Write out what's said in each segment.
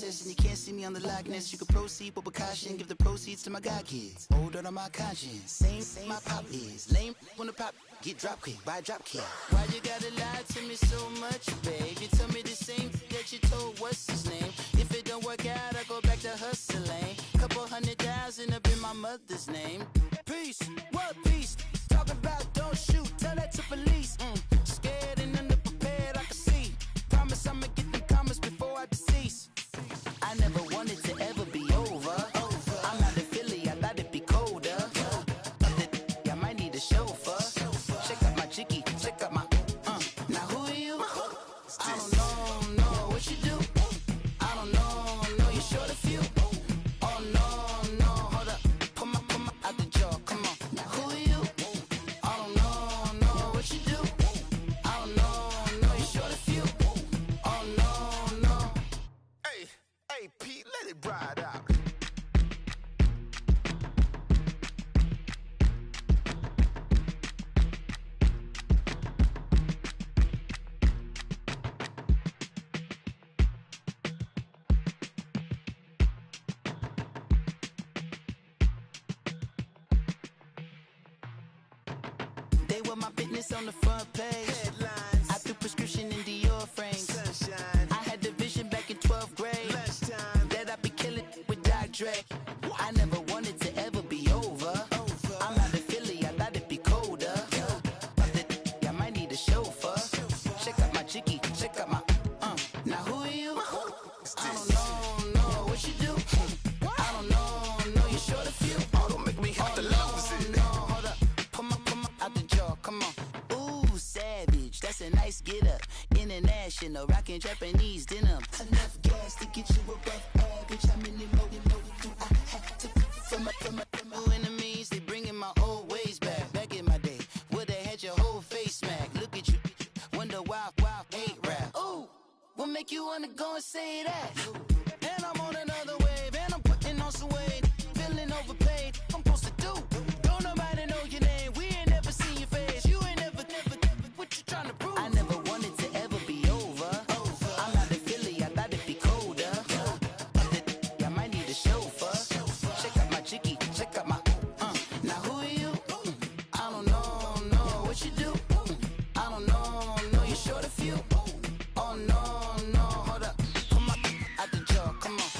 process and you can't see me on the likeness. You can proceed with precaution, give the proceeds to my god kids. Older on my conscience, same my pop is. Lame when the pop get drop kick by drop kick. Why you gotta lie to me so much, babe? You tell me the same that you told what's his name. If it don't work out, I go back to hustling. Couple 100,000 up in my mother's name. Peace, what peace? Talking about don't shoot, tell that to police. Scared and underprepared, I can see. Promise I'ma get them comments before I decease. I never wanted to ever be over. I'm not a Philly, I thought it'd be colder. I might need a chauffeur. Check out my jiggy, check out my now who are you? I don't know what you do. I don't know you short a few. Oh no, hold up. Pull my out the jaw, come on. Now who are you? I don't know what you do. I don't know you short a few. Oh no. Hey, Pete, let it ride out. They were my business on the front page. Headlines, I threw prescription in Dior frames. sunshine, I had the vision back in 12th grade lunchtime, that I'd be killing with Dr. Dre. I never wanted to ever be over. I'm not a Philly, I thought it'd be colder. I might need a chauffeur. Check out my jiggy, check out my now who are you? I don't know what you do. I don't know you short a few. oh, don't make me have to lose it. No, hold up. Pull my out the jaw, come on. Ooh, savage, that's a nice get up. International, rockin' Japanese denim. Enough gas to get you above average. How many more do I have to from my enemies? They bringing my old ways back. Back in my day, would've had your whole face smack. Look at you, wonder why hate rap. Ooh, what make you wanna go and say that? And I'm on another wave, and I'm putting on some weight. Feeling overpaid, I'm supposed to do. Don't nobody know your name, we ain't never seen your face. You ain't never, what you trying to prove? I never wanted to ever be over. I'm not a Philly, I thought it'd be colder. I might need a chauffeur. Check out my jiggy, check out my now who are you? I don't know what you do. I don't know you short a few. Oh no, hold up. Pull my out the jaw, come on.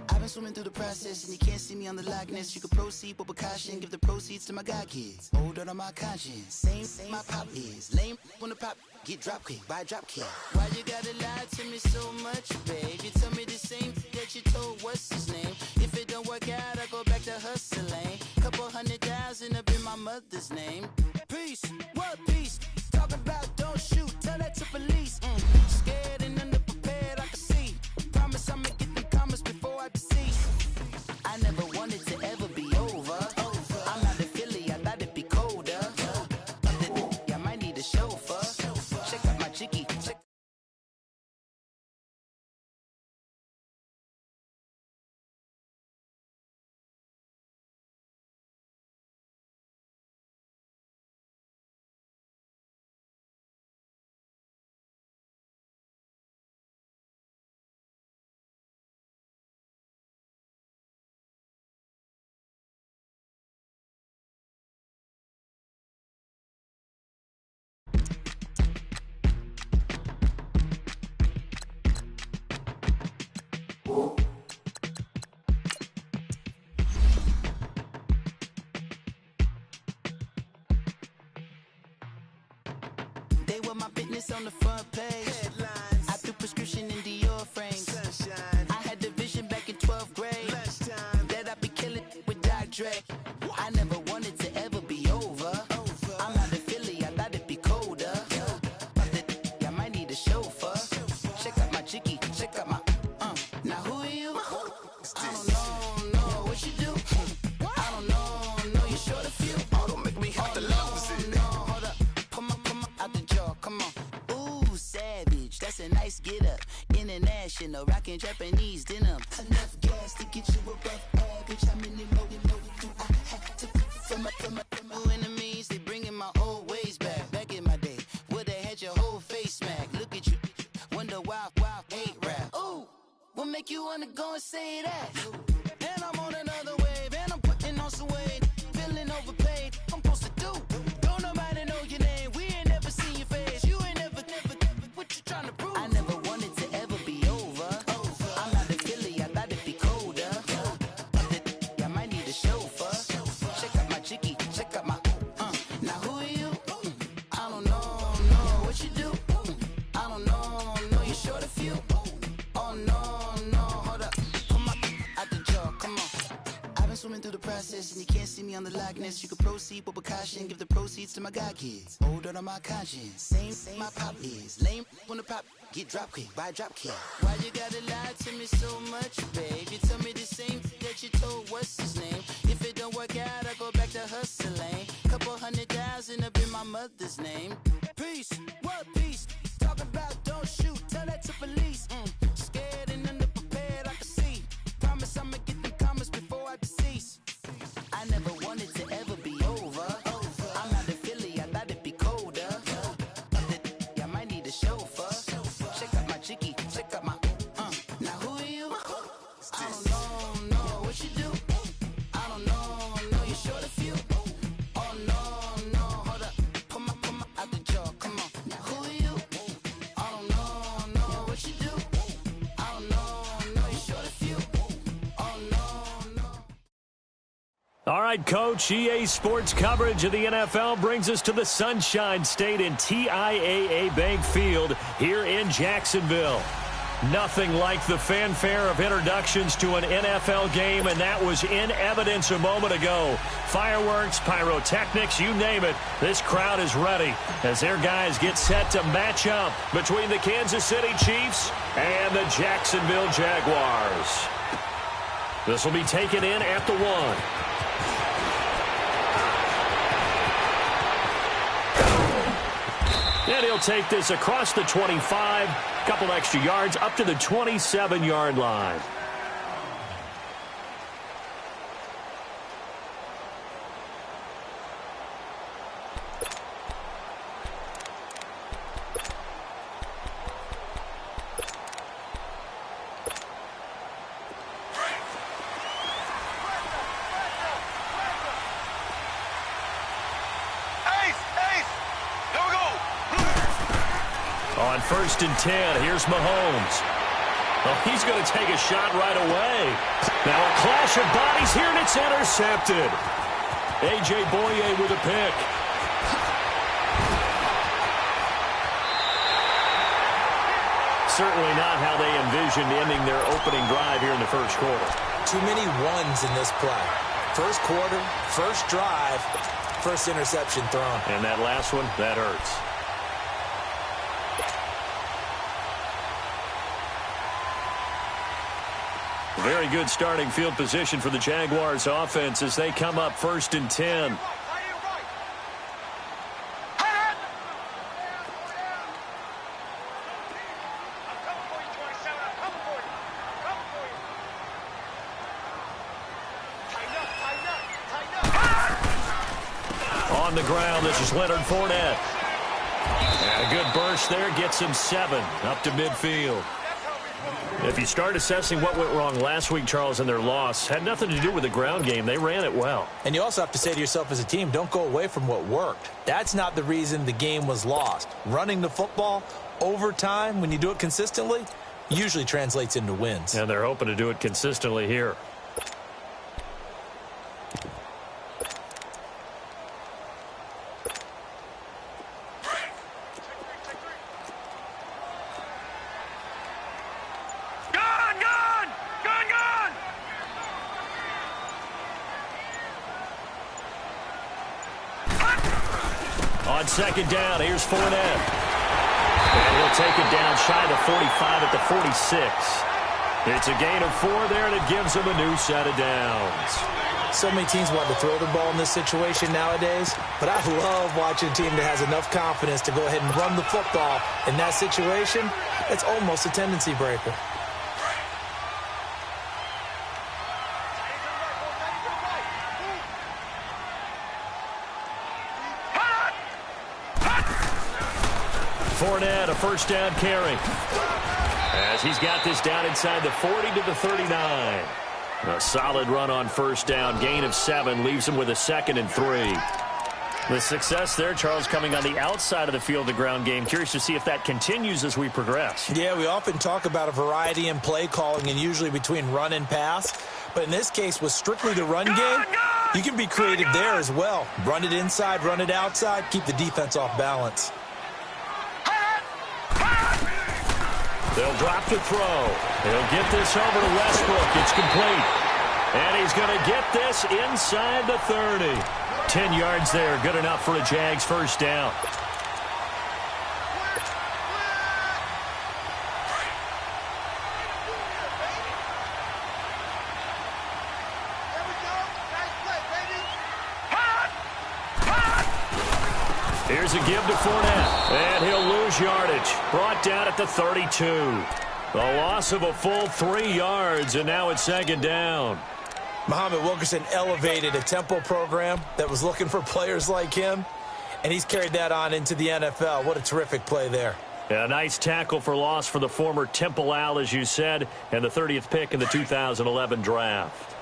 I've been swimming through the process and you can't see me on the likeness. You can proceed with precaution, give the proceeds to my god kids. Older on my conscience, same my pop is. Lame when the pop get drop kick by drop kick. Why you gotta lie to me so much, babe? You tell me the same that you told what's his name. If it don't work out, I go back to hustling. Couple 100,000 up in my mother's name. Peace, what peace? Talking about don't shoot, tell that to police. Scared and underprepared, I can see. Promise I'ma get them comments before I decease. I never wanted to ever be over. I'm not a Philly, I thought it'd be colder. I might need a chauffeur. Check out my jiggy, check. They were my business on the front page. headlines, I threw prescription in Dior frames. sunshine, I had the vision back in 12th grade lunchtime, that I'd be killing with Dr. Dre. I never wanted to ever be over. I'm not a Philly, I thought it'd be colder. I might need a chauffeur. Check out my jiggy, check out my now who are you? I don't know what you do. I don't know you short a few. oh, don't make me have to lose it. No, hold up. Pull my out the jaw, come on. Ooh, savage, that's a nice get up. International, rockin' Japanese denim. Enough gas to get you above average. How many more do I have to from my enemies? They bringing my old ways back. Back in my day, would've had your whole face smack. Look at you, wonder why hate rap. Ooh, what make you wanna go and say that. And I'm on another wave, and I'm putting on some weight. Feeling overpaid, I'm supposed to do. Don't nobody know your name, we ain't never seen your face. You ain't never, what you trying to prove? I never wanted to ever be over. I'm not a Philly, I thought it'd be colder. I might need a chauffeur. Check out my chicky, check out my, now who are you? I don't know what you do. I don't know, you're short a few. Oh no, hold up, come on, out the jaw, come on. I've been swimming through the process and you can't see me on the Loch Ness. You can proceed with precaution, give the proceeds to my god kids. Older on my conscience, same my pop is. Lame when the pop get drop quick, buy drop kid. Why you gotta lie to me so much, babe? You tell me the same that you told what's his name. If it don't work out, I go back to hustling. Couple 100,000 up in my mother's name. Peace, what peace? Talk about don't shoot, tell that to police. Scared and underprepared, I can see. Promise I'ma get them comments before I decease. I never wanted to ever be over. I'm not a Philly, I thought it'd be colder. I might need a chauffeur. Check out my chicky, check out my, now who are you? I don't know what you do. I don't know, you're short a few. Oh no, hold up, pull my out the jaw, come on. Now who are you? I don't know what you do. I don't know, you're short a few. Oh no. All right, Coach, EA Sports coverage of the NFL brings us to the Sunshine State in TIAA Bank Field here in Jacksonville. Nothing like the fanfare of introductions to an NFL game, and that was in evidence a moment ago. Fireworks, pyrotechnics, you name it. This crowd is ready as their guys get set to match up between the Kansas City Chiefs and the Jacksonville Jaguars. This will be taken in at the 1. And he'll take this across the 25, couple extra yards up to the 27-yard line. On 1st and 10, here's Mahomes. Oh, he's going to take a shot right away. Now a clash of bodies here, and it's intercepted. A.J. Boye with a pick. Certainly not how they envisioned ending their opening drive here in the first quarter. Too many ones in this play. First quarter, first drive, first interception thrown. And that last one, that hurts. Very good starting field position for the Jaguars offense as they come up 1st and 10. On the ground, this is Leonard Fournette. And a good burst there gets him 7 up to midfield. If you start assessing what went wrong last week, Charles, in their loss, had nothing to do with the ground game. They ran it well. And you also have to say to yourself as a team, don't go away from what worked. That's not the reason the game was lost. Running the football over time, when you do it consistently, usually translates into wins. And they're hoping to do it consistently here. On 2nd down, here's Fournette. And he'll take it down shy of the 45 at the 46. It's a gain of 4 there, and it gives them a new set of downs. So many teams want to throw the ball in this situation nowadays, but I love watching a team that has enough confidence to go ahead and run the football. In that situation, it's almost a tendency breaker. Fournette, a first down carry. as he's got this down inside the 40 to the 39. A solid run on first down. Gain of 7 leaves him with a 2nd and 3. The success there, Charles, coming on the outside of the field, the ground game. Curious to see if that continues as we progress. Yeah, we often talk about a variety in play calling and usually between run and pass. But in this case, with strictly the run game, you can be creative there as well. Run it inside, run it outside, keep the defense off balance. They'll drop the throw. He'll get this over to Westbrook. It's complete. And he's going to get this inside the 30. 10 yards there. Good enough for a Jags first down. Here's a give to Fournette, and he'll lose yardage. Brought down at the 32. A loss of a full 3 yards, and now it's 2nd down. Muhammad Wilkerson elevated a tempo program that was looking for players like him, and he's carried that on into the NFL. What a terrific play there. Yeah, a nice tackle for loss for the former Temple Owl, as you said, and the 30th pick in the 2011 draft.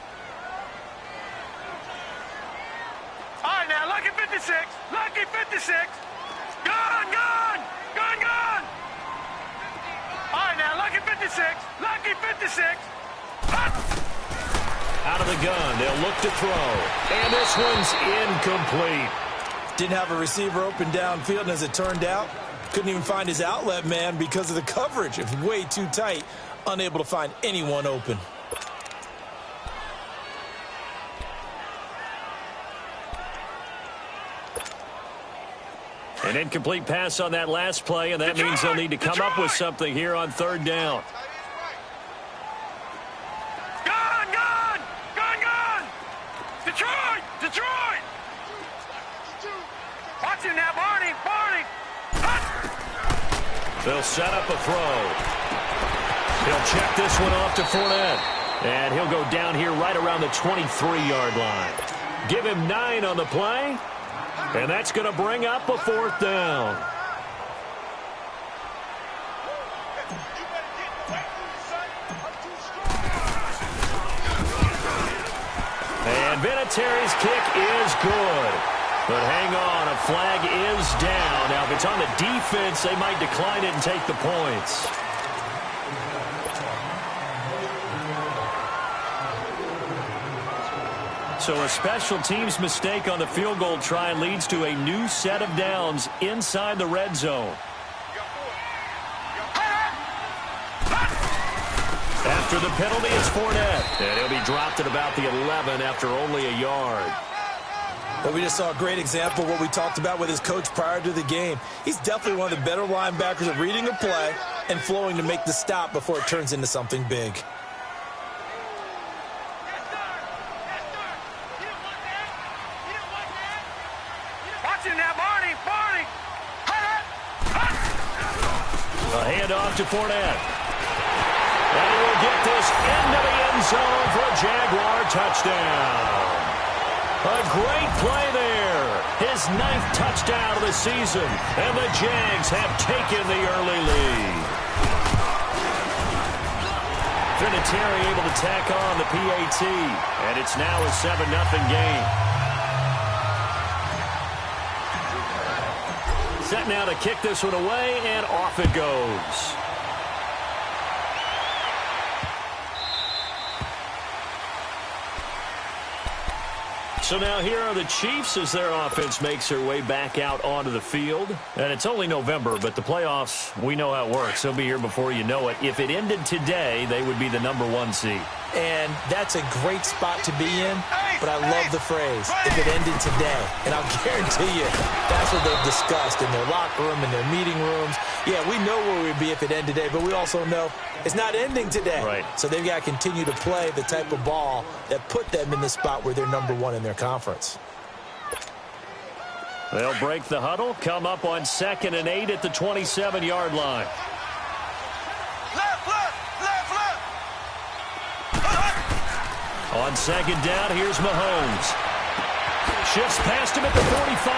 All right, now, lucky 56. Lucky 56. Gone, gone. Gone, gone. All right, now, lucky 56. Lucky 56. Out of the gun, they'll look to throw. And this one's incomplete. Didn't have a receiver open downfield, and as it turned out, couldn't even find his outlet man because of the coverage. It was way too tight, unable to find anyone open. An incomplete pass on that last play, and that means they'll need to come up with something here on 3rd down. Gone, gone. Gone, gone. Detroit, Detroit. Watch him now, Barney, Barney. They'll set up a throw. He'll check this one off to Fournette. And he'll go down here right around the 23-yard line. Give him 9 on the play. And that's going to bring up a 4th down. And Vinatieri's kick is good. But hang on, a flag is down. Now, if it's on the defense, they might decline it and take the points. So a special teams mistake on the field goal try leads to a new set of downs inside the red zone. After the penalty, it's Fournette. And he'll be dropped at about the 11 after only a yard. But we just saw a great example of what we talked about with his coach prior to the game. He's definitely one of the better linebackers at reading a play and flowing to make the stop before it turns into something big. A handoff to Fournette. And he will get this into the end zone for a Jaguar touchdown. A great play there. His 9th touchdown of the season. And the Jags have taken the early lead. Vinatieri able to tack on the PAT. And it's now a 7-0 game. Set now to kick this one away, and off it goes. So now here are the Chiefs as their offense makes their way back out onto the field. And it's only November, but the playoffs, we know how it works. They'll be here before you know it. If it ended today, they would be the #1 seed. And that's a great spot to be in, but I love the phrase, if it ended today. And I'll guarantee you, that's what they've discussed in their locker room, in their meeting rooms. Yeah, we know where we'd be if it ended today, but we also know it's not ending today. Right. So they've got to continue to play the type of ball that put them in the spot where they're #1 in their conference. They'll break the huddle, come up on 2nd and 8 at the 27-yard line. On 2nd down, here's Mahomes. Shifts past him at the 45.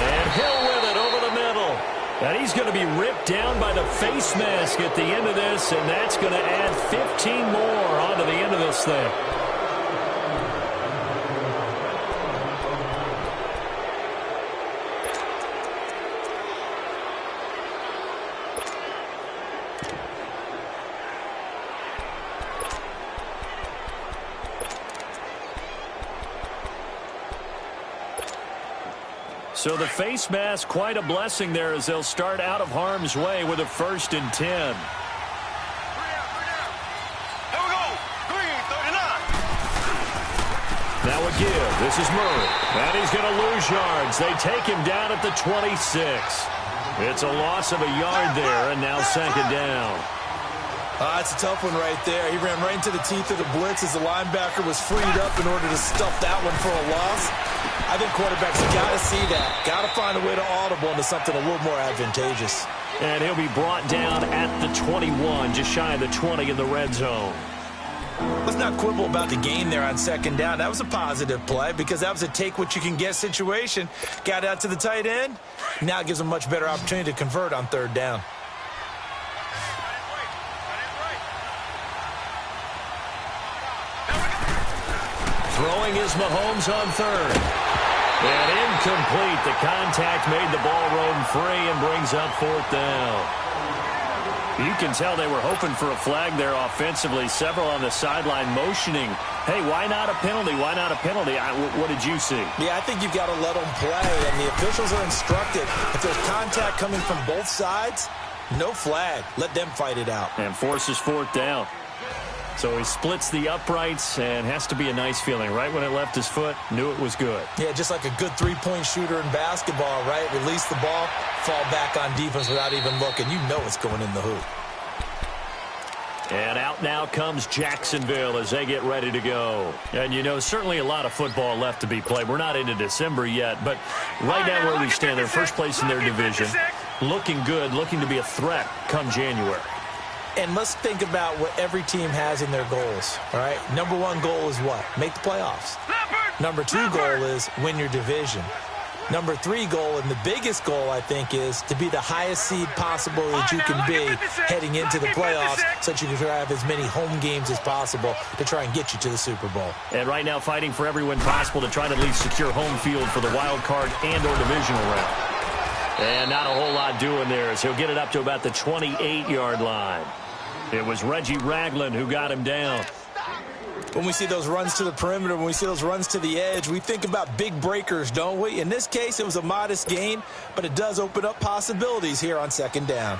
And Hill with it over the middle. And he's going to be ripped down by the face mask at the end of this, and that's going to add 15 more onto the end of this thing. So the face mask, quite a blessing there as they'll start out of harm's way with a 1st and 10. Here we go. Green, 39. Now a give. This is Murray. And he's going to lose yards. They take him down at the 26. It's a loss of a yard there, and now 2nd down. That's a tough one right there. He ran right into the teeth of the blitz as the linebacker was freed up in order to stuff that one for a loss. I think quarterbacks got to see that. Got to find a way to audible into something a little more advantageous. And he'll be brought down at the 21, just shy of the 20 in the red zone. Let's not quibble about the gain there on 2nd down. That was a positive play because that was a take-what-you-can-get situation. Got out to the tight end. Now it gives them a much better opportunity to convert on 3rd down. Throwing is Mahomes on 3rd. And incomplete. The contact made the ball roam free and brings up 4th down. You can tell they were hoping for a flag there offensively. Several on the sideline motioning. Hey, why not a penalty? Why not a penalty? What did you see? Yeah, I think you've got to let them play, and the officials are instructed. If there's contact coming from both sides, no flag. Let them fight it out. And forces 4th down. So he splits the uprights and has to be a nice feeling. Right when it left his foot, knew it was good. Yeah, just like a good three-point shooter in basketball, right? Release the ball, fall back on defense without even looking. You know it's going in the hoop. And out now comes Jacksonville as they get ready to go. And, you know, certainly a lot of football left to be played. We're not into December yet, but right now where we stand, they're first place in their division. Looking good, looking to be a threat come January. And let's think about what every team has in their goals, all right? Number 1 goal is what? Make the playoffs. Number 2 goal is win your division. Number 3 goal, and the biggest goal, I think, is to be the highest seed possible that you can be heading into the playoffs so that you can have as many home games as possible to try and get you to the Super Bowl. And right now fighting for every win possible to try to at least secure home field for the wild card and or divisional round. And not a whole lot doing there as he'll get it up to about the 28-yard line. It was Reggie Ragland who got him down. When we see those runs to the perimeter, when we see those runs to the edge, we think about big breakers, don't we? In this case, it was a modest gain, but it does open up possibilities here on 2nd down.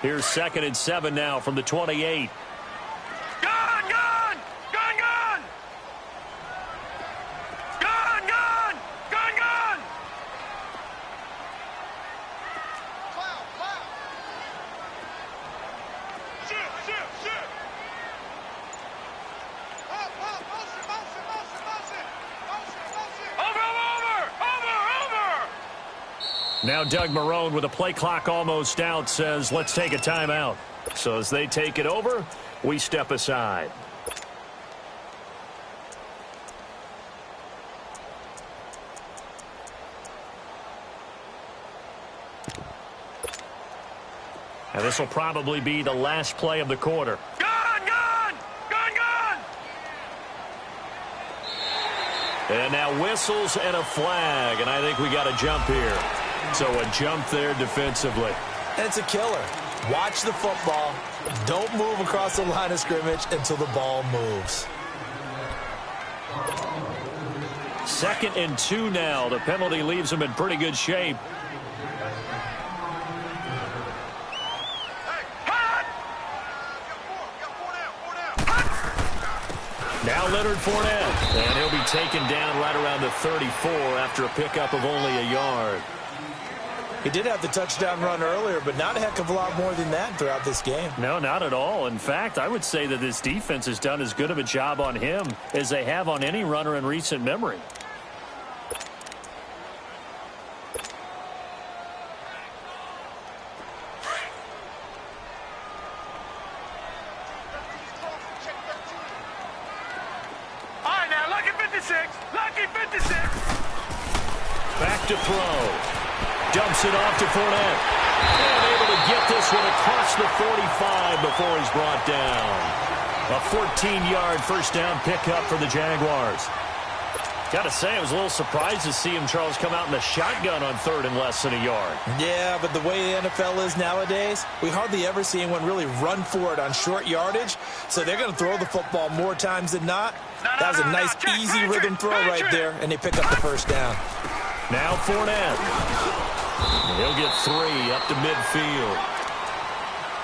Here's 2nd and 7 now from the 28. Gone, gone! Gone, gone! Gone, gone! Gone, gone! Shoot, shoot, shoot! Over, over! Over, over! Now Doug Marrone with a play clock almost out says, let's take a timeout. So as they take it over, we step aside. And this will probably be the last play of the quarter. Gone, gone! Gone, gone! And now whistles and a flag, and I think we got a jump here. So a jump there defensively. And it's a killer. Watch the football. Don't move across the line of scrimmage until the ball moves. 2nd and 2 now. The penalty leaves them in pretty good shape. Now Leonard Fournette, and he'll be taken down right around the 34 after a pickup of only a yard. He did have the touchdown run earlier, but not a heck of a lot more than that throughout this game. No, not at all. In fact, I would say that this defense has done as good of a job on him as they have on any runner in recent memory. left to throw. Dumps it off to Fournette. And able to get this one across the 45 before he's brought down. A 14-yard first down pickup for the Jaguars. Got to say, I was a little surprised to see him, Charles, come out in the shotgun on third and less than a yard. Yeah, but the way the NFL is nowadays, we hardly ever see anyone really run for it on short yardage. So they're going to throw the football more times than not. That was a nice, easy rhythm throw right there, and they pick up the first down. Now Fournette. He'll get 3 up to midfield.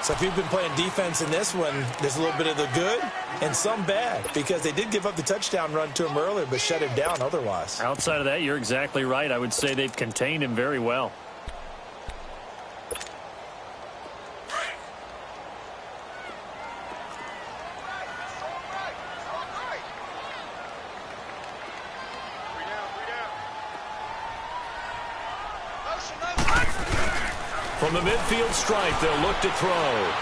So if you've been playing defense in this one, there's a little bit of the good and some bad, because they did give up the touchdown run to him earlier but shut him down otherwise. Outside of that, you're exactly right. I would say they've contained him very well. From the midfield stripe, they'll look to throw.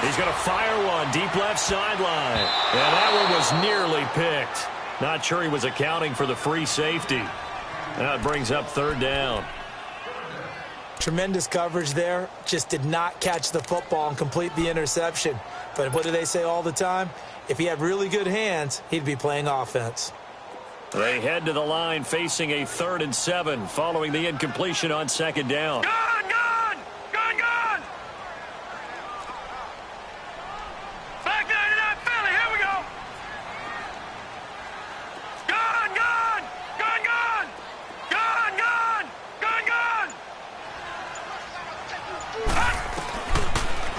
He's going to fire one deep left sideline. And that one was nearly picked. Not sure he was accounting for the free safety. That brings up third down. Tremendous coverage there. Just did not catch the football and complete the interception. But what do they say all the time? If he had really good hands, he'd be playing offense. They head to the line facing a 3rd and 7 following the incompletion on second down.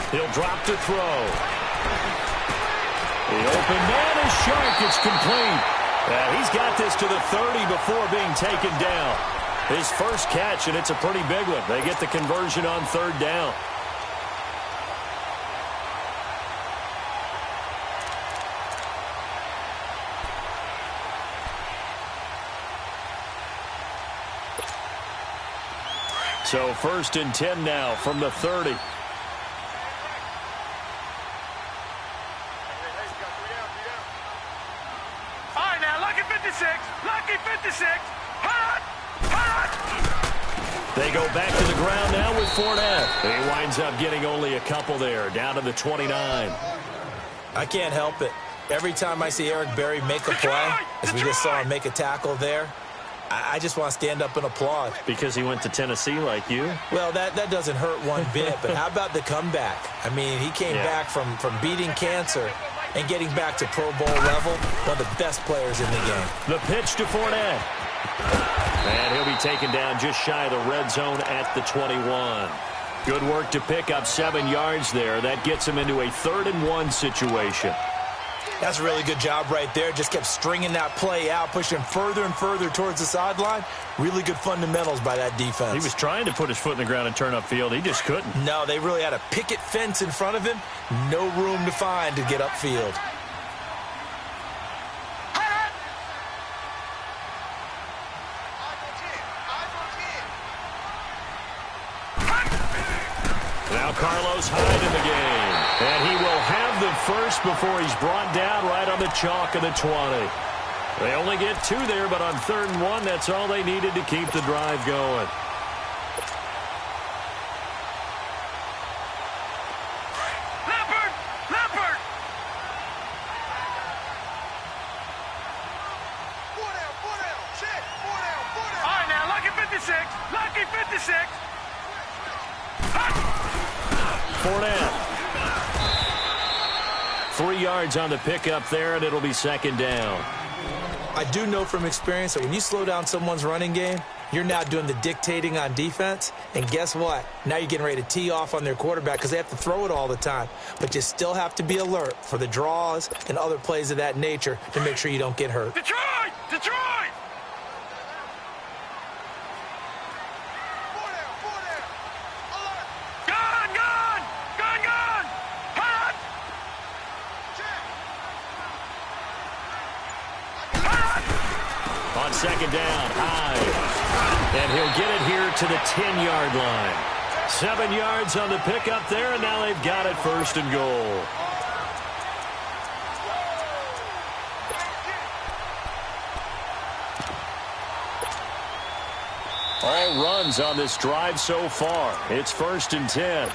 He'll drop to throw. The open man is Shark. It's complete. He's got this to the 30 before being taken down. His first catch, and it's a pretty big one. They get the conversion on third down. So 1st and 10 now from the 30. Lucky 56. Hot! Hot! They go back to the ground now with Fournette. He winds up getting only a couple there, down to the 29. I can't help it. Every time I see Eric Berry make a play, as we just saw him make a tackle there, I just want to stand up and applaud. Because he went to Tennessee like you? Well, that doesn't hurt one bit, but how about the comeback? I mean, he came back from beating cancer and getting back to Pro Bowl level, one of the best players in the game. The pitch to Fournette. And he'll be taken down just shy of the red zone at the 21. Good work to pick up 7 yards there. That gets him into a 3rd and 1 situation. That's a really good job right there. Just kept stringing that play out, pushing further and further towards the sideline. Really good fundamentals by that defense. He was trying to put his foot in the ground and turn upfield. He just couldn't. No, they really had a picket fence in front of him. No room to find to get upfield. Now Carlos Hyde in the game. And he will have the first before he's brought down right on the chalk of the 20. They only get 2 there, but on 3rd and 1, that's all they needed to keep the drive going. Leopard! Shit! 4 down. All right, now, Lucky 56. Lucky 56. Fournette. 3 yards on the pickup there, and it'll be 2nd down. I do know from experience that when you slow down someone's running game, you're now doing the dictating on defense. And guess what? Now you're getting ready to tee off on their quarterback because they have to throw it all the time. But you still have to be alert for the draws and other plays of that nature to make sure you don't get hurt. Detroit! On 2nd down, Hyde. And he'll get it here to the 10-yard line. 7 yards on the pickup there, and now they've got it 1st and goal. All runs on this drive so far. It's 1st and 10.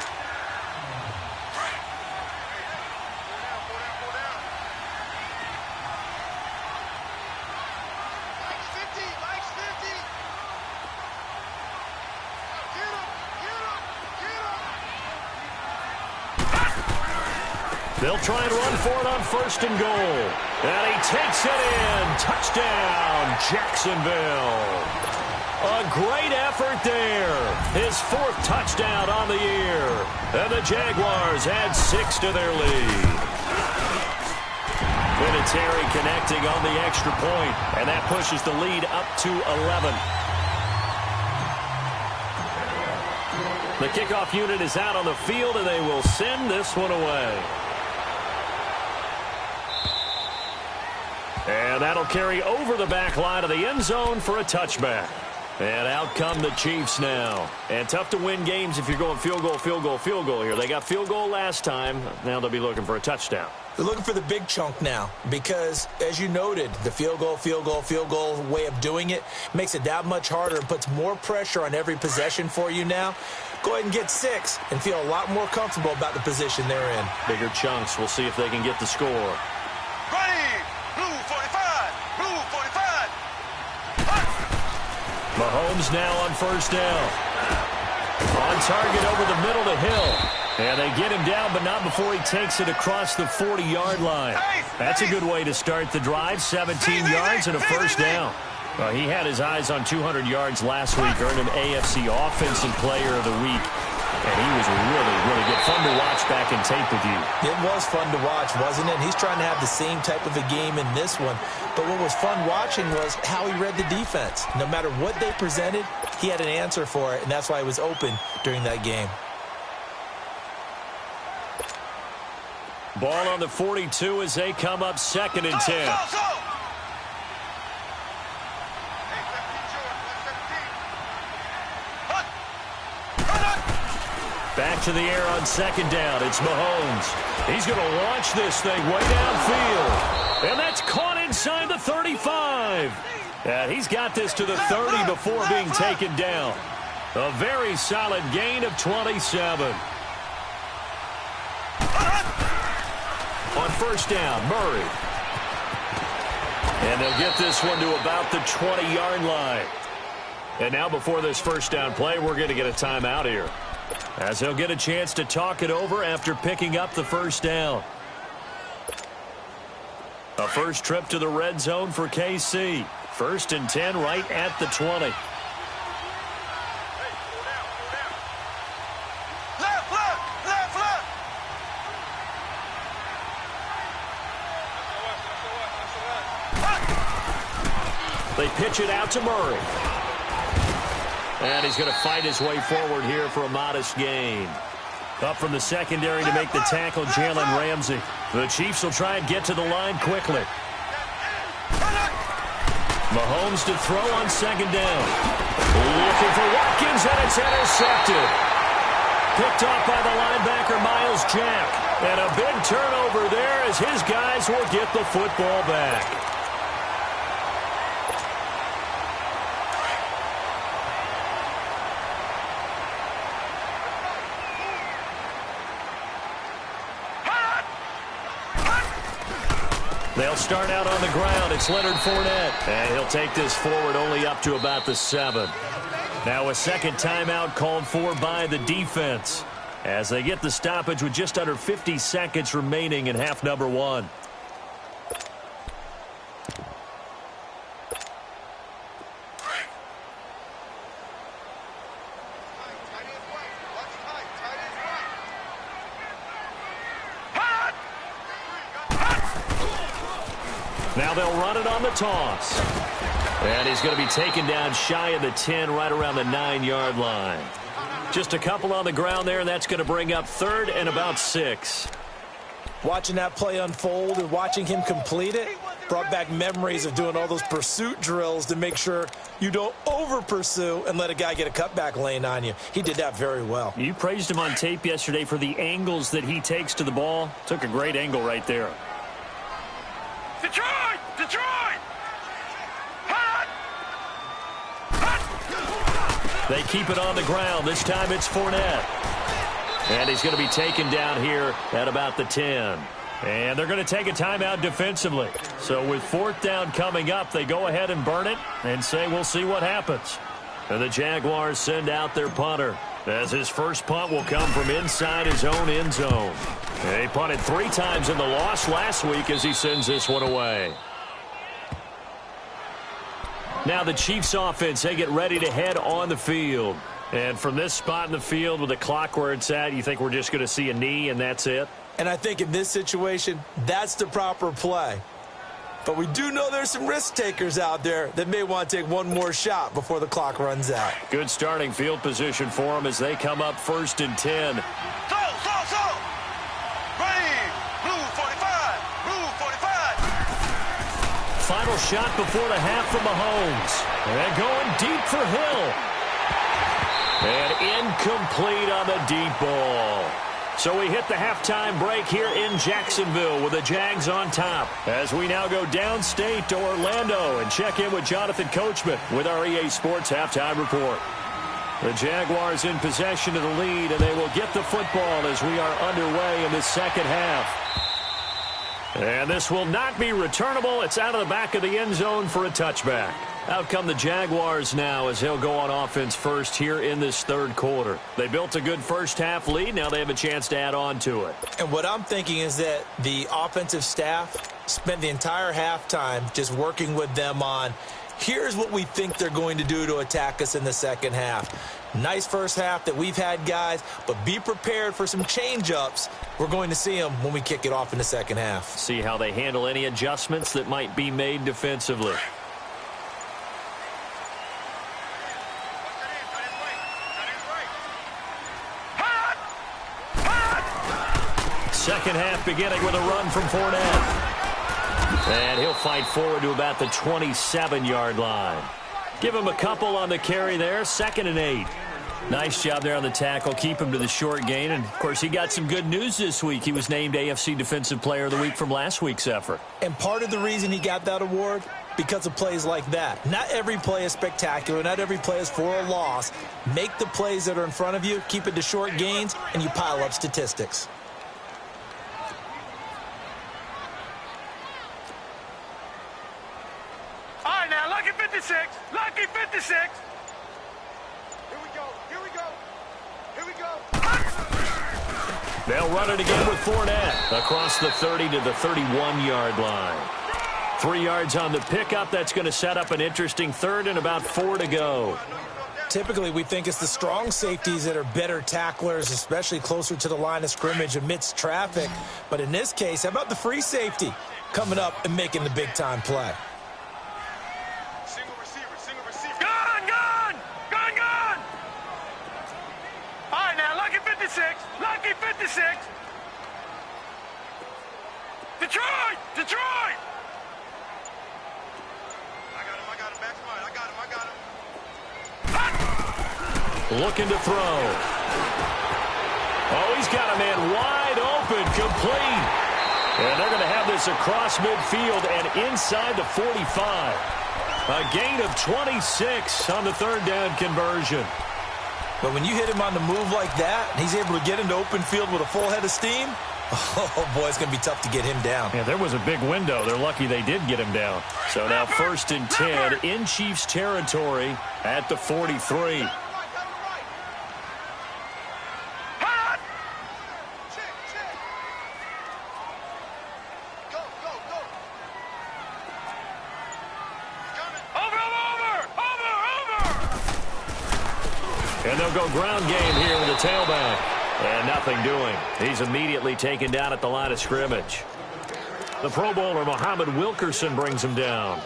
They'll try and run for it on 1st and goal. And he takes it in. Touchdown, Jacksonville. A great effort there. His 4th touchdown on the year. And the Jaguars add 6 to their lead. Vinatieri connecting on the extra point, and that pushes the lead up to 11. The kickoff unit is out on the field, and they will send this one away. And that'll carry over the back line of the end zone for a touchback. And out come the Chiefs now. And tough to win games if you're going field goal, field goal, field goal here. They got field goal last time. Now they'll be looking for a touchdown. They're looking for the big chunk now because, as you noted, the field goal way of doing it makes it that much harder and puts more pressure on every possession for you now. Go ahead and get 6 and feel a lot more comfortable about the position they're in. Bigger chunks. We'll see if they can get the score. Mahomes now on 1st down. On target over the middle to Hill. And they get him down, but not before he takes it across the 40-yard line. That's a good way to start the drive. 17 yards and a 1st down. He had his eyes on 200 yards last week, earned an AFC Offensive Player of the Week. And he was really, really good. Fun to watch back in tape with you. It was fun to watch, wasn't it? He's trying to have the same type of a game in this one. But what was fun watching was how he read the defense. No matter what they presented, he had an answer for it, and that's why he was open during that game. Ball on the 42 as they come up 2nd and 10. Back to the air on 2nd down. It's Mahomes. He's going to launch this thing way downfield. And that's caught inside the 35. And he's got this to the 30 before being taken down. A very solid gain of 27. On 1st down, Murray. And they'll get this one to about the 20-yard line. And now before this 1st down play, we're going to get a timeout here, as they'll get a chance to talk it over after picking up the 1st down. A first trip to the red zone for KC. 1st and 10 right at the 20. They pitch it out to Murray. And he's going to fight his way forward here for a modest gain. Up from the secondary to make the tackle, Jalen Ramsey. The Chiefs will try and get to the line quickly. Mahomes to throw on 2nd down. Looking for Watkins, and it's intercepted. Picked off by the linebacker, Miles Jack. And a big turnover there as his guys will get the football back. They'll start out on the ground. It's Leonard Fournette. And he'll take this forward only up to about the 7. Now a second timeout called for by the defense, as they get the stoppage with just under 50 seconds remaining in half number 1. Now they'll run it on the toss. And he's going to be taken down shy of the 10, right around the 9-yard line. Just a couple on the ground there, and that's going to bring up 3rd and about 6. Watching that play unfold and watching him complete it brought back memories of doing all those pursuit drills to make sure you don't over-pursue and let a guy get a cutback lane on you. He did that very well. You praised him on tape yesterday for the angles that he takes to the ball. Took a great angle right there. Detroit! Detroit! Hot! Hot! They keep it on the ground. This time it's Fournette. And he's going to be taken down here at about the 10. And they're going to take a timeout defensively. So with 4th down coming up, they go ahead and burn it and say we'll see what happens. And the Jaguars send out their punter, as his first punt will come from inside his own end zone. He punted 3 times in the loss last week as he sends this one away. Now the Chiefs offense, they get ready to head on the field. And from this spot in the field with the clock where it's at, you think we're just going to see a knee and that's it? And I think in this situation, that's the proper play. But we do know there's some risk takers out there that may want to take one more shot before the clock runs out. Good starting field position for them as they come up 1st and 10. Green, blue 45, blue 45. Final shot before the half from Mahomes. And going deep for Hill. And incomplete on the deep ball. So we hit the halftime break here in Jacksonville with the Jags on top. As we now go downstate to Orlando and check in with Jonathan Coachman with our EA Sports Halftime Report. The Jaguars in possession of the lead, and they will get the football as we are underway in the second half. And this will not be returnable. It's out of the back of the end zone for a touchback. Out come the Jaguars now as they'll go on offense first here in this 3rd quarter. They built a good first half lead. Now they have a chance to add on to it. And what I'm thinking is that the offensive staff spent the entire halftime just working with them on, here's what we think they're going to do to attack us in the second half. Nice first half that we've had, guys, but be prepared for some change-ups. We're going to see them when we kick it off in the second half. See how they handle any adjustments that might be made defensively. Second half beginning with a run from Fournette. And he'll fight forward to about the 27-yard line. Give him a couple on the carry there. 2nd and 8. Nice job there on the tackle. Keep him to the short gain. And, of course, he got some good news this week. He was named AFC Defensive Player of the Week from last week's effort. And part of the reason he got that award, because of plays like that. Not every play is spectacular. Not every play is for a loss. Make the plays that are in front of you, keep it to short gains, and you pile up statistics. All right, now, lucky 56. Lucky 56. Here we go. Here we go. Here we go. They'll run it again with Fournette across the 30 to the 31-yard line. 3 yards on the pickup. That's going to set up an interesting 3rd and about 4 to go. Typically, we think it's the strong safeties that are better tacklers, especially closer to the line of scrimmage amidst traffic. But in this case, how about the free safety coming up and making the big-time play? Single receiver. Gun, gun! Gun, gun! All right, now, lucky 56. Lucky 56. Detroit! Detroit! I got him, back smart. I got him. Looking to throw. Oh, he's got a man wide open, complete. And they're going to have this across midfield and inside the 45. A gain of 26 on the 3rd down conversion. But when you hit him on the move like that, and he's able to get into open field with a full head of steam, oh, boy, it's going to be tough to get him down. Yeah, there was a big window. They're lucky they did get him down. So now 1st and 10 in Chiefs territory at the 43. And they'll go ground game here with the tailback. And nothing doing. He's immediately taken down at the line of scrimmage. The Pro Bowler, Muhammad Wilkerson, brings him down.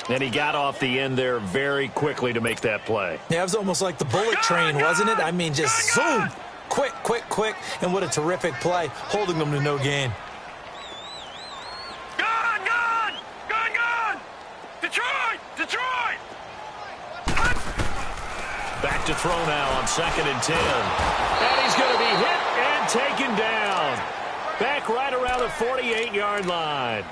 And he got off the end there very quickly to make that play. Yeah, it was almost like the bullet train, wasn't it? I mean, just zoom. Quick. And what a terrific play, holding them to no gain. Gun! Detroit! Back to throw now on 2nd and 10. And he's going to be hit and taken down. Back right around the 48-yard line.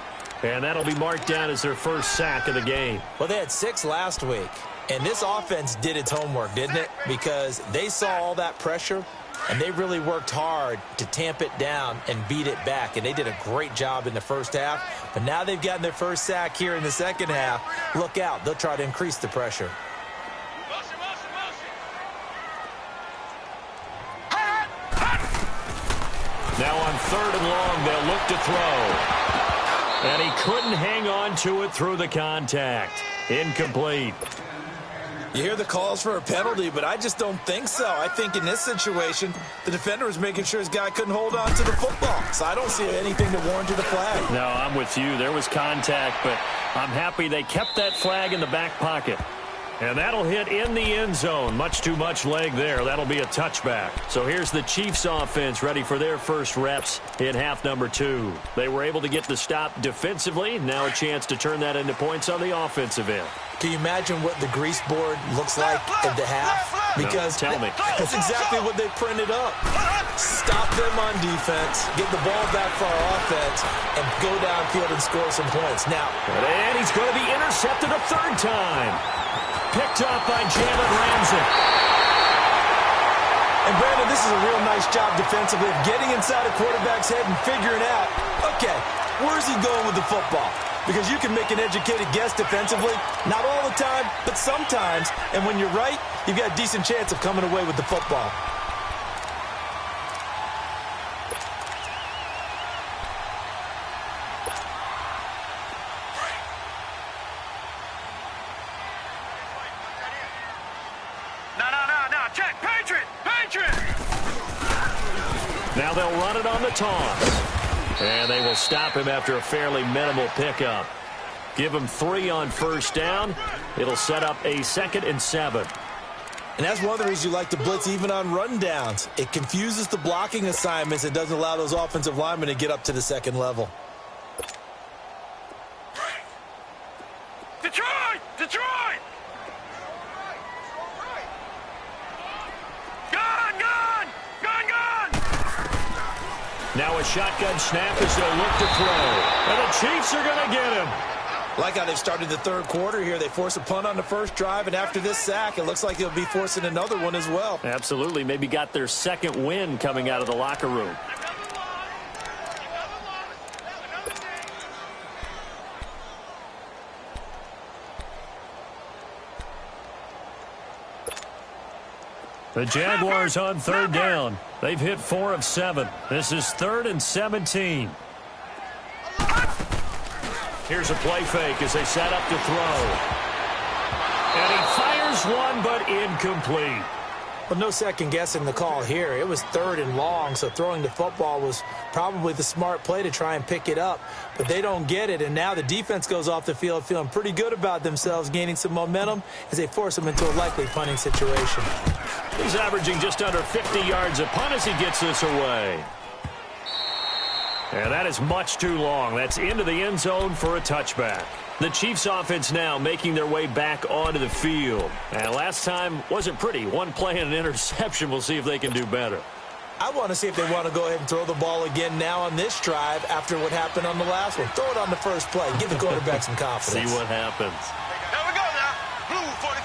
And that'll be marked down as their first sack of the game. Well, they had 6 last week. And this offense did its homework, didn't it? Because they saw all that pressure, and they really worked hard to tamp it down and beat it back. And they did a great job in the first half. But now they've gotten their first sack here in the second half. Look out. They'll try to increase the pressure. Now on 3rd and long, they'll look to throw. And he couldn't hang on to it through the contact. Incomplete. You hear the calls for a penalty, but I just don't think so. I think in this situation, the defender was making sure his guy couldn't hold on to the football. So I don't see anything that warranted a flag. No, I'm with you. There was contact, but I'm happy they kept that flag in the back pocket. And that'll hit in the end zone. Much too much leg there. That'll be a touchback. So here's the Chiefs offense ready for their first reps in half number 2. They were able to get the stop defensively. Now a chance to turn that into points on the offensive end. Can you imagine what the grease board looks like at the half? Because no, tell me. That's exactly what they printed up. Stop them on defense, get the ball back for our offense, and go downfield and score some points. Now, and he's going to be intercepted a 3rd time. Picked up by Jalen Ramsey. And Brandon, this is a real nice job defensively of getting inside a quarterback's head and figuring out, okay, where's he going with the football? Because you can make an educated guess defensively, not all the time, but sometimes. And when you're right, you've got a decent chance of coming away with the football. Now they'll run it on the toss. And they will stop him after a fairly minimal pickup. Give him 3 on 1st down. It'll set up a 2nd and 7. And that's one of the reasons you like to blitz even on rundowns. It confuses the blocking assignments and doesn't allow those offensive linemen to get up to the 2nd level. Detroit! Detroit! Gone! Gone! Gone! Gone! Now a shotgun snap as they'll look to throw. And the Chiefs are going to get him. Like how they've started the 3rd quarter here. They force a punt on the first drive, and after this sack, it looks like they'll be forcing another one as well. Absolutely. Maybe got their 2nd win coming out of the locker room. The Jaguars on 3rd down. They've hit 4 of 7. This is 3rd and 17. Here's a play fake as they set up to throw. And he fires one, but incomplete. Well, no second guessing the call here. It was 3rd and long, so throwing the football was probably the smart play to try and pick it up. But they don't get it, and now the defense goes off the field feeling pretty good about themselves, gaining some momentum as they force them into a likely punting situation. He's averaging just under 50 yards a punt as he gets this away. And that is much too long. That's into the end zone for a touchback. The Chiefs offense now making their way back onto the field. And last time wasn't pretty. One play and an interception. We'll see if they can do better. I want to see if they want to go ahead and throw the ball again now on this drive after what happened on the last one. Throw it on the first play. Give the quarterback some confidence. See what happens. There we go now. Blue 45.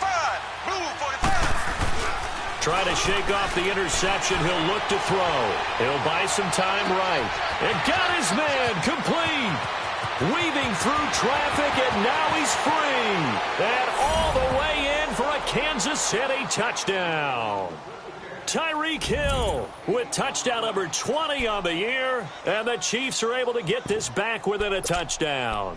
Blue 45. Try to shake off the interception. He'll look to throw. He'll buy some time right. And got his man complete. Weaving through traffic, and now he's free. And all the way in for a Kansas City touchdown. Tyreek Hill with touchdown number 20 on the year. And the Chiefs are able to get this back within a touchdown.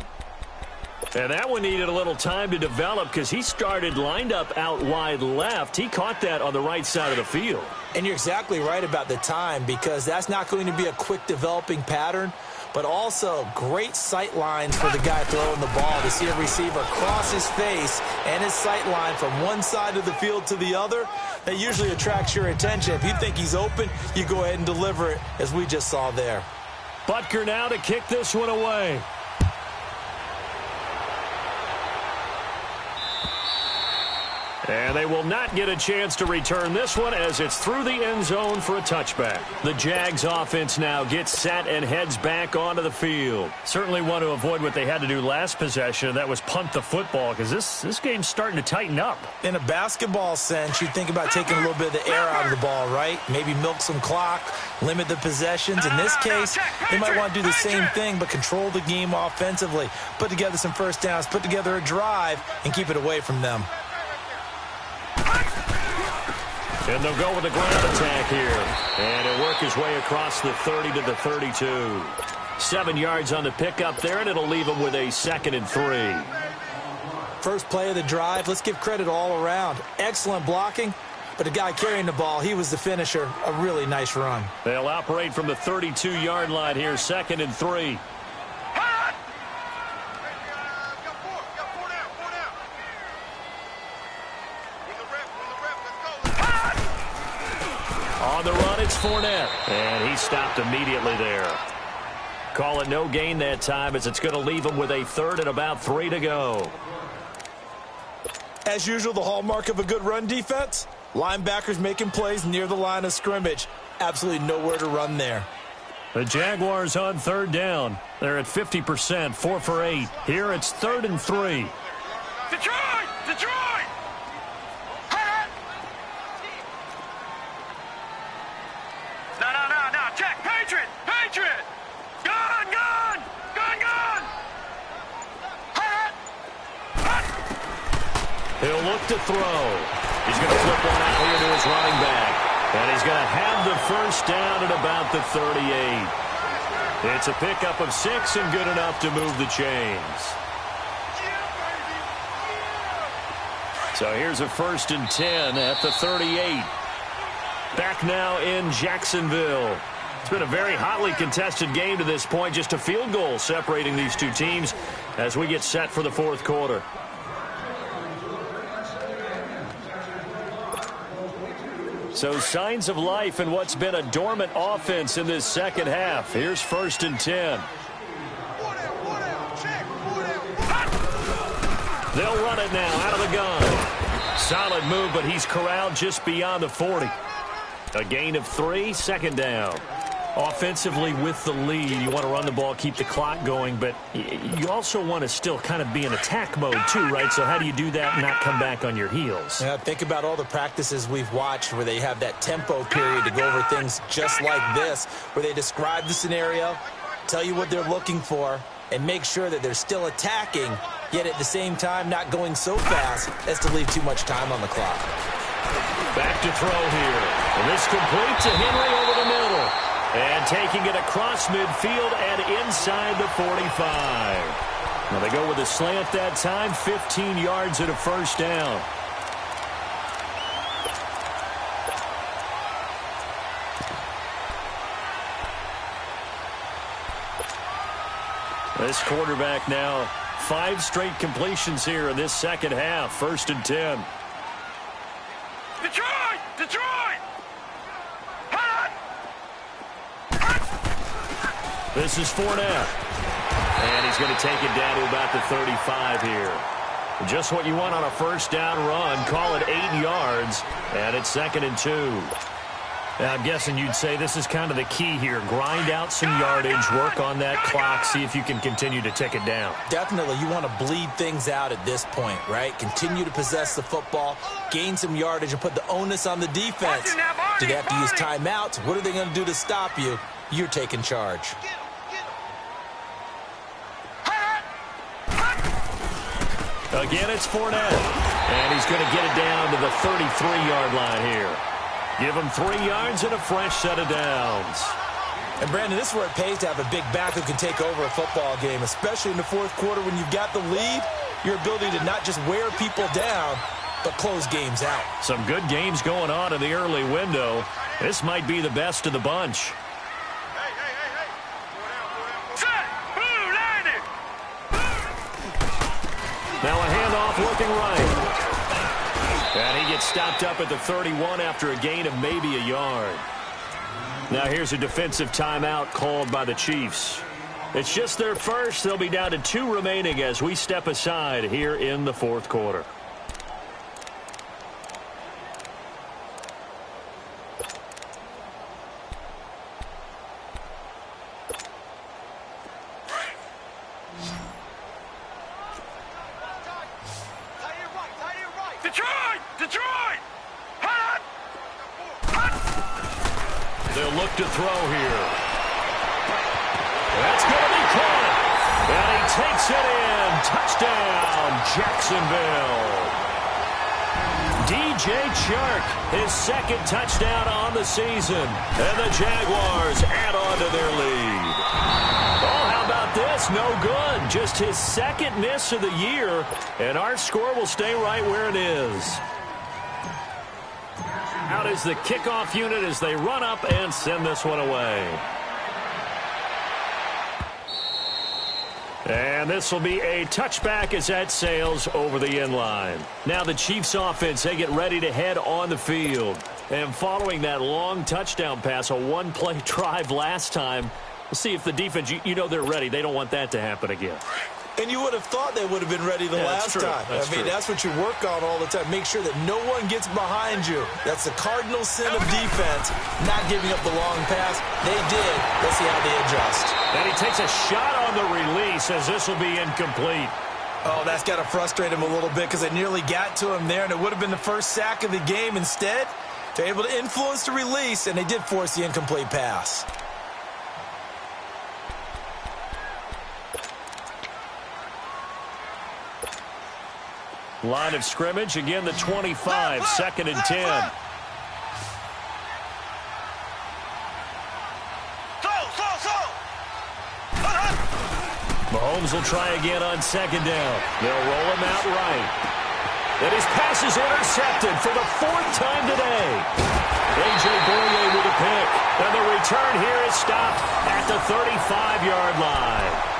And that one needed a little time to develop because he started lined up out wide left. He caught that on the right side of the field. And you're exactly right about the time because that's not going to be a quick developing pattern, but also great sight lines for the guy throwing the ball to see a receiver cross his face and his sight line from one side of the field to the other. That usually attracts your attention. If you think he's open, you go ahead and deliver it as we just saw there. Butker now to kick this one away. And they will not get a chance to return this one as it's through the end zone for a touchback. The Jags offense now gets set and heads back onto the field. Certainly want to avoid what they had to do last possession, and that was punt the football, because this game's starting to tighten up. In a basketball sense, you think about taking a little bit of the air out of the ball, right? Maybe milk some clock, limit the possessions. In this case, they might want to do the same thing, but control the game offensively. Put together some first downs, put together a drive, and keep it away from them. And they'll go with the ground attack here. And it'll work his way across the 30 to the 32. 7 yards on the pickup there, and it'll leave him with a 2nd and 3. First play of the drive, let's give credit all around. Excellent blocking, but the guy carrying the ball, he was the finisher. A really nice run. They'll operate from the 32-yard line here, 2nd and 3. On the run, it's Fournette. And he stopped immediately there. Call it no gain that time as it's going to leave him with a 3rd and about 3 to go. As usual, the hallmark of a good run defense, linebackers making plays near the line of scrimmage. Absolutely nowhere to run there. The Jaguars on 3rd down. They're at 50%, 4 for 8. Here it's 3rd and 3. Detroit! Detroit! No. Check. Patriot! Patriot! Gun! He'll look to throw. He's going to flip one out here to his running back. And he's going to have the first down at about the 38. It's a pickup of 6 and good enough to move the chains. So here's a 1st and 10 at the 38. Back now in Jacksonville. It's been a very hotly contested game to this point. Just a field goal separating these two teams as we get set for the 4th quarter. So signs of life in what's been a dormant offense in this second half. Here's 1st and 10. They'll run it now out of the gun. Solid move, but he's corralled just beyond the 40. A gain of 3, 2nd down. Offensively with the lead, you want to run the ball, keep the clock going, but you also want to still kind of be in attack mode too, right? So how do you do that and not come back on your heels? Yeah, think about all the practices we've watched where they have that tempo period to go over things just like this, where they describe the scenario, tell you what they're looking for, and make sure that they're still attacking, yet at the same time not going so fast as to leave too much time on the clock. Back to throw here. And this complete to Henry over the middle. And taking it across midfield and inside the 45. Now they go with a slant that time, 15 yards and a first down. This quarterback now 5 straight completions here in this second half. 1st and 10. Detroit! Detroit! This is Fournette. And he's going to take it down to about the 35 here. Just what you want on a first down run. Call it 8 yards. And it's 2nd and 2. Now, I'm guessing you'd say this is kind of the key here. Grind out some yardage, work on that clock, see if you can continue to tick it down. Definitely. You want to bleed things out at this point, right? Continue to possess the football, gain some yardage, and put the onus on the defense. Do they have to use timeouts? What are they going to do to stop you? You're taking charge. Again, it's Fournette. And he's going to get it down to the 33-yard line here. Give him 3 yards and a fresh set of downs. And, Brandon, this is where it pays to have a big back who can take over a football game, especially in the 4th quarter when you've got the lead, your ability to not just wear people down, but close games out. Some good games going on in the early window. This might be the best of the bunch. Now a handoff looking right. And he gets stopped up at the 31 after a gain of maybe a yard. Now here's a defensive timeout called by the Chiefs. It's just their first. They'll be down to 2 remaining as we step aside here in the 4th quarter. He'll look to throw here. That's going to be caught. And he takes it in. Touchdown, Jacksonville. DJ Chark, his second touchdown on the season. And the Jaguars add on to their lead. Oh, how about this? No good. Just his second miss of the year. And our score will stay right where it is. Out is the kickoff unit as they run up and send this one away. And this will be a touchback as that sails over the end line. Now the Chiefs offense, they get ready to head on the field. And following that long touchdown pass, a one-play drive last time, we'll see if the defense, you know they're ready. They don't want that to happen again. And you would have thought they would have been ready the last time. That's what you work on all the time. Make sure that no one gets behind you. That's the cardinal sin of defense, not giving up the long pass. They did. Let's see how they adjust. And he takes a shot on the release as this will be incomplete. Oh, that's got to frustrate him a little bit because they nearly got to him there, and it would have been the first sack of the game. Instead, they're able to influence the release, and they did force the incomplete pass. Line of scrimmage, again the 25, 2nd and 10. Mahomes will try again on 2nd down. They'll roll him out right. And his pass is intercepted for the 4th time today. A.J. Boye with a pick. And the return here is stopped at the 35-yard line.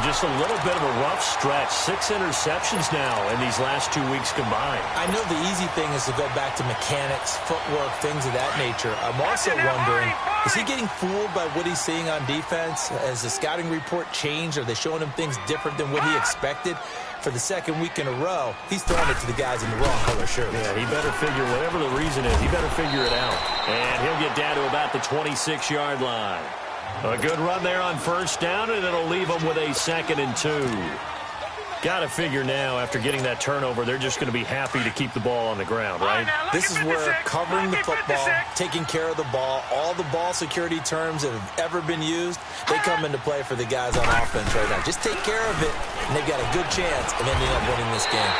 Just a little bit of a rough stretch. 6 interceptions now in these last 2 weeks combined. I know the easy thing is to go back to mechanics, footwork, things of that nature. I'm also wondering, is he getting fooled by what he's seeing on defense? Has the scouting report changed? Are they showing him things different than what he expected? For the 2nd week in a row, he's throwing it to the guys in the wrong color shirts. Yeah, he better figure, whatever the reason is, he better figure it out. And he'll get down to about the 26-yard line. A good run there on 1st down, and it'll leave them with a 2nd and 2. Got to figure now, after getting that turnover, they're just going to be happy to keep the ball on the ground, right? This is where covering the football, taking care of the ball, all the ball security terms that have ever been used, they come into play for the guys on offense right now. Just take care of it, and they've got a good chance of ending up winning this game.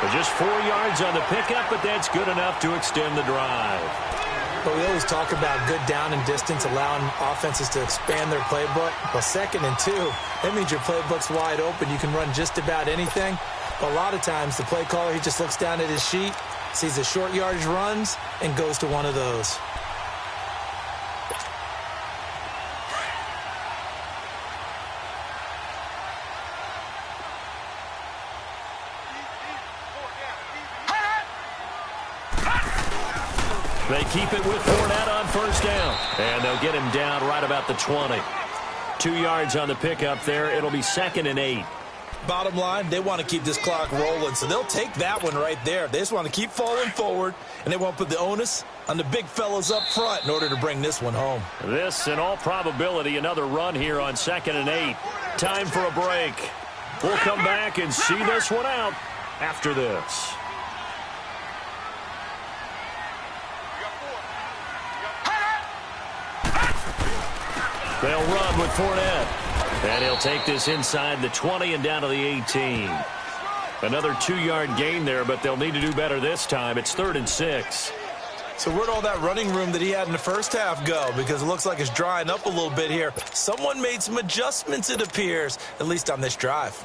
But just 4 yards on the pickup, but that's good enough to extend the drive. But we always talk about good down and distance, allowing offenses to expand their playbook. Well, 2nd and 2, that means your playbook's wide open. You can run just about anything. But a lot of times, the play caller, he just looks down at his sheet, sees the short yardage runs, and goes to one of those. They keep it with Fournette on 1st down. And they'll get him down right about the 20. 2 yards on the pickup there. It'll be 2nd and 8. Bottom line, they want to keep this clock rolling, so they'll take that one right there. They just want to keep falling forward, and they won't put the onus on the big fellas up front in order to bring this one home. This, in all probability, another run here on 2nd and 8. Time for a break. We'll come back and see this one out after this. They'll run with Fournette. And he'll take this inside the 20 and down to the 18. Another 2-yard gain there, but they'll need to do better this time. It's 3rd and 6. So where'd all that running room that he had in the first half go? Because it looks like it's drying up a little bit here. Someone made some adjustments, it appears, at least on this drive.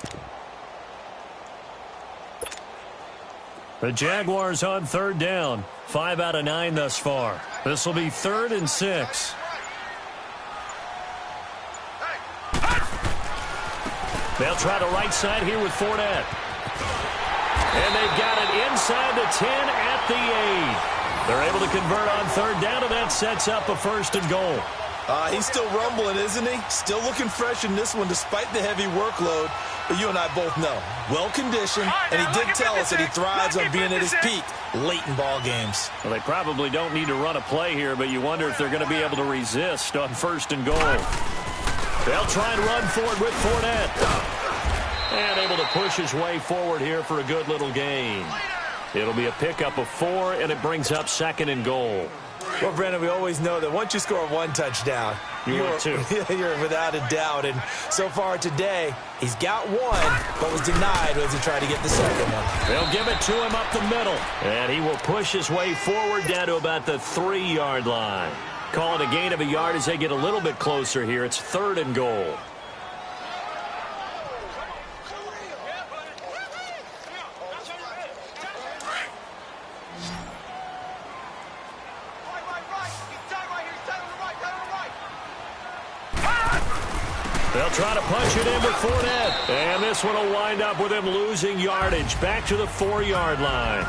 The Jaguars on 3rd down. 5 out of 9 thus far. This will be 3rd and 6. They'll try the right side here with Fournette. And they've got it inside the 10 at the 8. They're able to convert on 3rd down, and that sets up a 1st and goal. He's still rumbling, isn't he? Still looking fresh in this one despite the heavy workload. But you and I both know, well-conditioned, and he did tell us that he thrives on being at his peak late in ball games. Well, they probably don't need to run a play here, but you wonder if they're going to be able to resist on 1st and goal. They'll try and run forward with Fournette. And able to push his way forward here for a good little gain. It'll be a pickup of 4, and it brings up 2nd and goal. Well, Brandon, we always know that once you score 1 touchdown, you're 2. You're without a doubt. And so far today, he's got 1, but was denied as he tried to get the 2nd one. They'll give it to him up the middle, and he will push his way forward down to about the 3-yard line. Call it a gain of a yard as they get a little bit closer here. It's 3rd and goal. They'll try to punch it in with Fournette. And this one will wind up with him losing yardage back to the 4-yard line.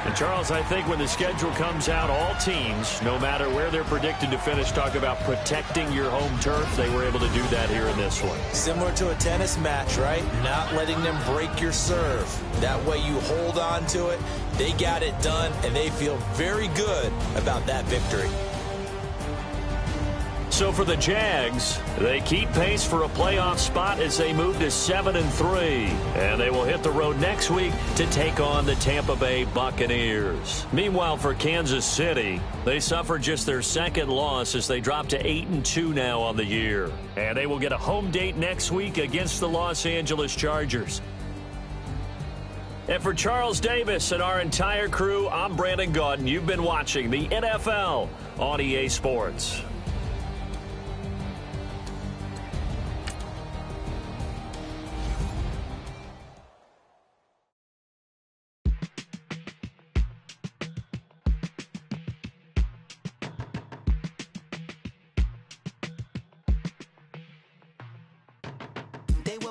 And, Charles, I think when the schedule comes out, all teams, no matter where they're predicted to finish, talk about protecting your home turf. They were able to do that here in this one. Similar to a tennis match, right? Not letting them break your serve. That way you hold on to it. They got it done, and they feel very good about that victory. So for the Jags, they keep pace for a playoff spot as they move to 7-3. And they will hit the road next week to take on the Tampa Bay Buccaneers. Meanwhile, for Kansas City, they suffered just their 2nd loss as they drop to 8-2 now on the year. And they will get a home date next week against the Los Angeles Chargers. And for Charles Davis and our entire crew, I'm Brandon Gaudin. You've been watching the NFL on EA Sports.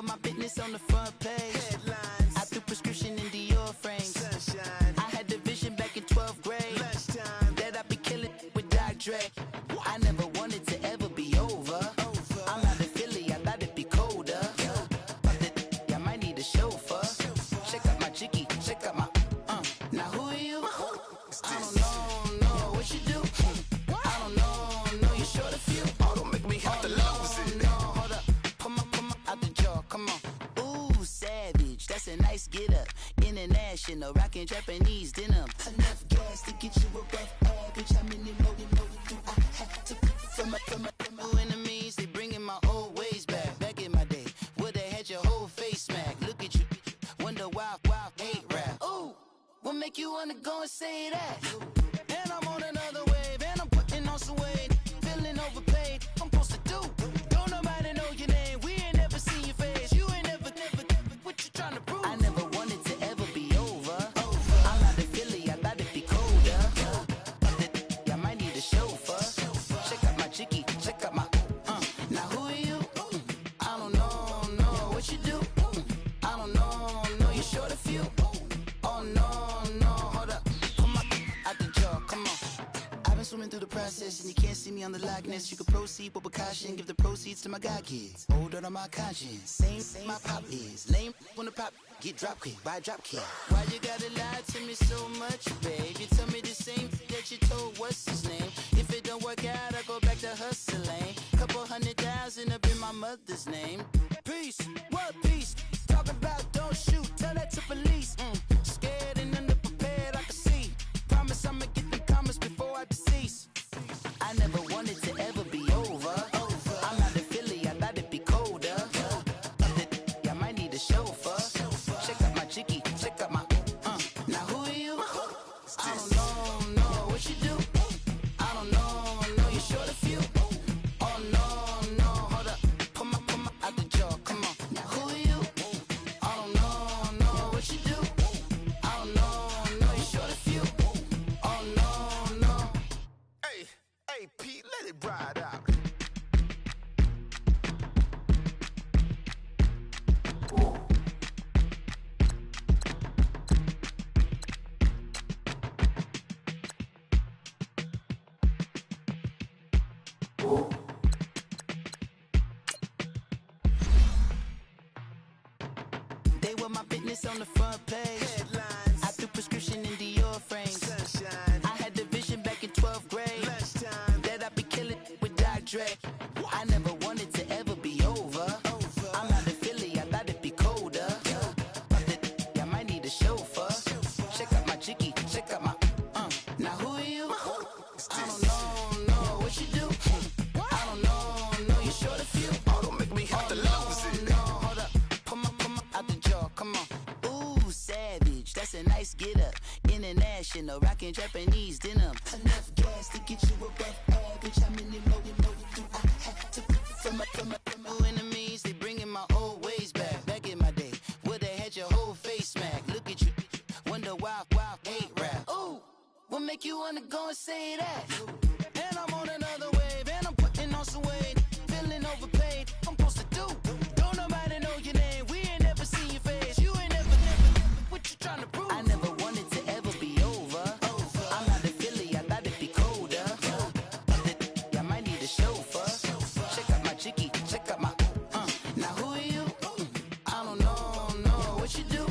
My business on the front page. Headlines. I threw prescription in Dior frames. Sunshine. I had the vision back in 12th grade. Lunchtime. That I'd be killing with Dr. Dre. I never wanted to ever be over. I'm out of Philly, I thought it'd be colder. I might need a chauffeur. Check out my chicky, check out my Now who are you? I don't know what you do. I don't know you're short a few. Oh, don't make me have to lose it. No, hold up. Come on, out the jaw, come on. Ooh, savage, that's a nice get up. International, rockin' Japanese denim. Enough gas to get you above average. How many more do I have to from my enemies? They bringing my old ways back. Back in my day, would they had your whole face smacked? Look at you, wonder why hate rap. Ooh, what make you wanna go and say that? And I'm on another wave, and I'm putting on some weight. Feeling overpaid, I'm supposed to do. Don't nobody know your name, we ain't never seen your face. You ain't never, what you trying to prove? I never wanted to ever be over. I'm out of Philly, I thought it'd be colder. I might need a chauffeur. Check out my chicky, check out my Now who are you? I don't know what you do. I don't know you're short a few. Oh no, hold up. Come on, out the jaw, come on. I've been swimming through the process and you can't see me on the Loch Ness. You can proceed with precaution, give the proceeds to my god kids. Hold on my conscience, same my pop is. Lame when the pop get drop kick by drop kick. Why you gotta lie to me so much, babe? You tell me the same that you told what's his name. If it don't work out, I go back to hustling. Couple 100,000 up in my mother's name. Peace, what peace? Talk about don't shoot, tell that to police. Scared and underprepared, I can see. Promise I'ma get them comments before I decease. I never wanted to ever be over. I'm out of Philly, I thought it'd be colder. I might need a chauffeur. Check out my chicky, check out my Now who are you? I don't know what you do. I don't know you're short a few. Oh no, hold up. Come on, out the jaw, come on. Now who are you? I don't know what you do. I don't know you're short a few. Oh no. Hey, Pete, let it ride out. They were my business on the front page. Headlines. I threw prescription in Dior frames. Sunshine. I had the vision back in 12th grade. Lunchtime. That I'd be killing with Dr. Dre. I never wanted to ever be over. I'm out of Philly, I thought it'd be colder. I might need a chauffeur. up. International, rockin' Japanese denim. Enough gas to get you above average. How many more do I have to from my enemies? They bringing my old ways back. Back in my day, where they had your whole face smacked. Look at you, wonder why hate rap. Ooh, what make you wanna go and say that? And I'm on another wave, and I'm putting on some weight. Feeling overpaid, I'm supposed to do. Don't nobody know your name, we ain't never seen your face. You ain't never, what you trying to prove? I never wanted to ever be over. I'm not a Philly, I thought it'd be colder. I might need a chauffeur. Check out my jiggy, check out my, now who are you? I don't know what you do.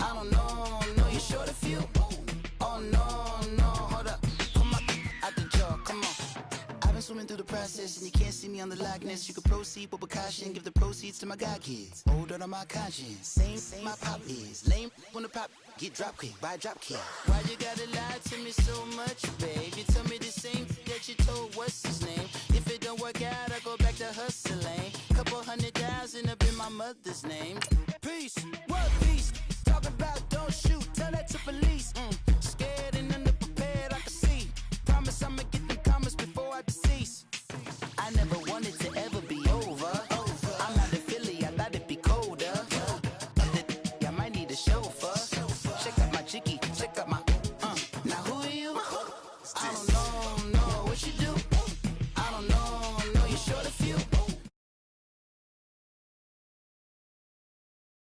I don't know, you're short a few. Oh no, hold up, come on, out the jaw, come on. I've been swimming through the process and you can't see me on the Loch Ness. You can proceed with caution, give the proceeds to my god kids. Hold on my conscience, same my pop is. Lame when the pop get drop quick, buy drop kid. Why you gotta lie to me so much, babe? You tell me the same that you told what's his name. If it don't work out, I go back to hustling. Couple $100,000 up in my mother's name. Peace, what peace?